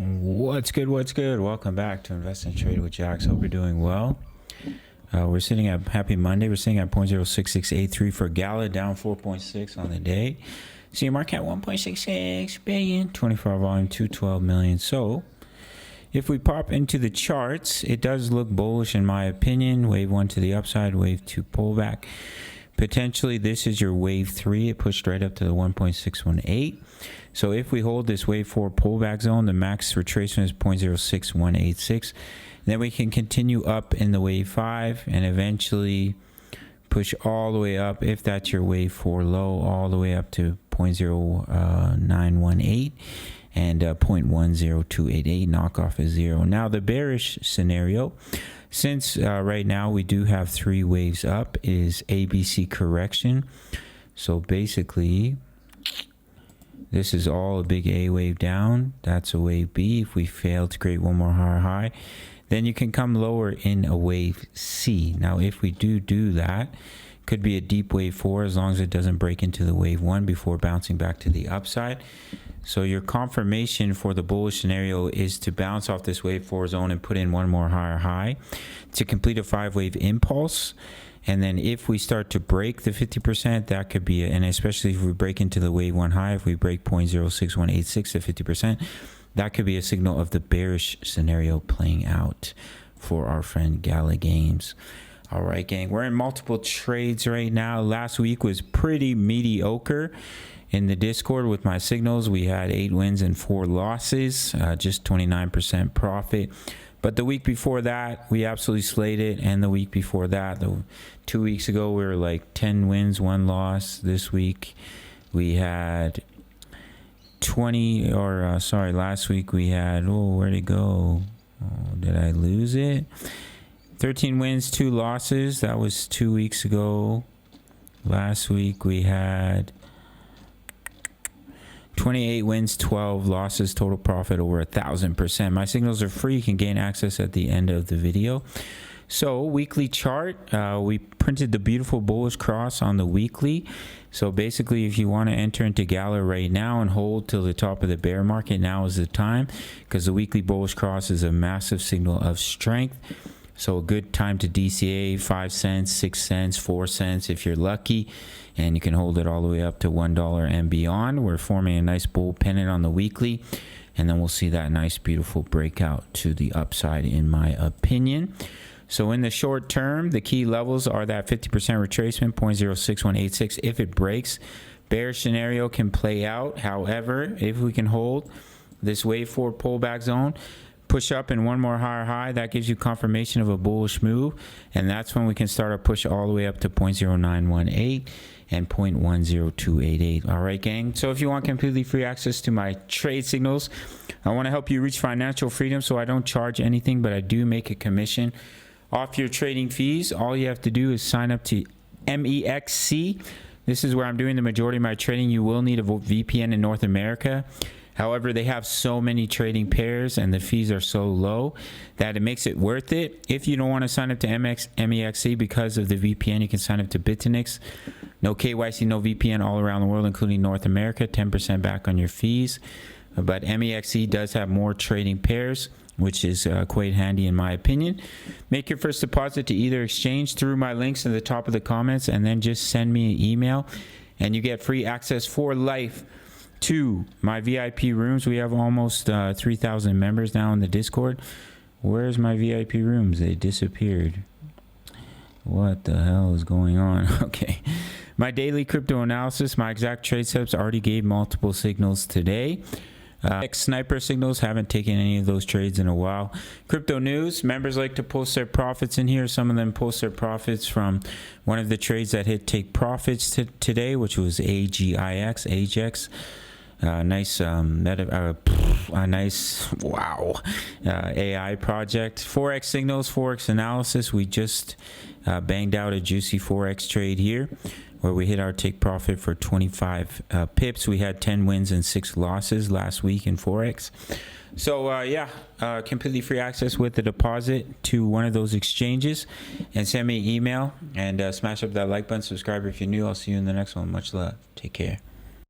What's good? Welcome back to Invest and Trade with Jax. Hope you're doing well. We're sitting at Happy Monday. We're sitting at 0.06683 for Gala, down 4.6 on the day. See your market at 1.66 billion, 24 volume, 212 million. So if we pop into the charts, it does look bullish in my opinion. Wave 1 to the upside, wave 2 pullback. Potentially this is your wave 3. It pushed right up to the 1.618. So if we hold this wave 4 pullback zone, the max retracement is 0.06186. Then we can continue up in the wave 5 and eventually push all the way up, if that's your wave 4 low, all the way up to 0.0918 and 0.10288. Knockoff is 0. Now the bearish scenario, since right now we do have 3 waves up, is ABC correction. So basically this is all a big A wave down. That's a wave B. If we fail to create one more higher high, then you can come lower in a wave C. Now, if we do that, could be a deep wave 4 as long as it doesn't break into the wave 1 before bouncing back to the upside. So your confirmation for the bullish scenario is to bounce off this wave 4 zone and put in one more higher high to complete a 5-wave impulse. And then if we start to break the 50%, that could be, and especially if we break into the wave 1 high, if we break 0.06186 to 50%, that could be a signal of the bearish scenario playing out for our friend Gala Games. All right, gang, we're in multiple trades right now. Last week was pretty mediocre. In the Discord with my signals, we had 8 wins and 4 losses, just 29% profit. But the week before that, we absolutely slayed it. And the week before that, 2 weeks ago, we were like 10 wins, 1 loss. This week, we had 20, or last week we had, where'd it go? Oh, did I lose it? 13 wins, 2 losses. That was 2 weeks ago. Last week, we had 28 wins, 12 losses, total profit over 1,000%. My signals are free. You can gain access at the end of the video. So weekly chart, we printed the beautiful bullish cross on the weekly. So basically, if you want to enter into Gala right now and hold till the top of the bear market, now is the time, because the weekly bullish cross is a massive signal of strength. So a good time to DCA, 5 cents, 6 cents, 4 cents if you're lucky. And you can hold it all the way up to $1 and beyond. We're forming a nice bull pennant on the weekly. And then we'll see that nice, beautiful breakout to the upside, in my opinion. So in the short term, the key levels are that 50% retracement, 0.06186. If it breaks, bearish scenario can play out. However, if we can hold this wave 4 pullback zone, push up in one more higher high, that gives you confirmation of a bullish move, and that's when we can start a push all the way up to 0.0918 and 0.10288. All right, gang, so if you want completely free access to my trade signals, I want to help you reach financial freedom. So I don't charge anything, but I do make a commission off your trading fees. All you have to do is sign up to MEXC. This is where I'm doing the majority of my trading. You will need a VPN in North America. However, they have so many trading pairs and the fees are so low that it makes it worth it. If you don't want to sign up to MEXC because of the VPN, you can sign up to Bitfinex. No KYC, no VPN all around the world, including North America, 10% back on your fees. But MEXC does have more trading pairs, which is quite handy in my opinion. Make your first deposit to either exchange through my links in the top of the comments, and then just send me an email and you get free access for life to my VIP rooms. We have almost 3,000 members now in the Discord. Where's my VIP rooms? They disappeared. What the hell is going on? Okay. My daily crypto analysis, my exact trade setups, already gave multiple signals today. Sniper signals, haven't taken any of those trades in a while. Crypto news, members like to post their profits in here. Some of them post their profits from one of the trades that hit take profits today, which was AGIX. Nice AI project. Forex signals, Forex analysis. We just banged out a juicy Forex trade here where we hit our take profit for 25 pips. We had 10 wins and 6 losses last week in Forex. So completely free access with the deposit to one of those exchanges, and send me an email and smash up that like button. Subscribe if you're new. I'll see you in the next one. Much love. Take care.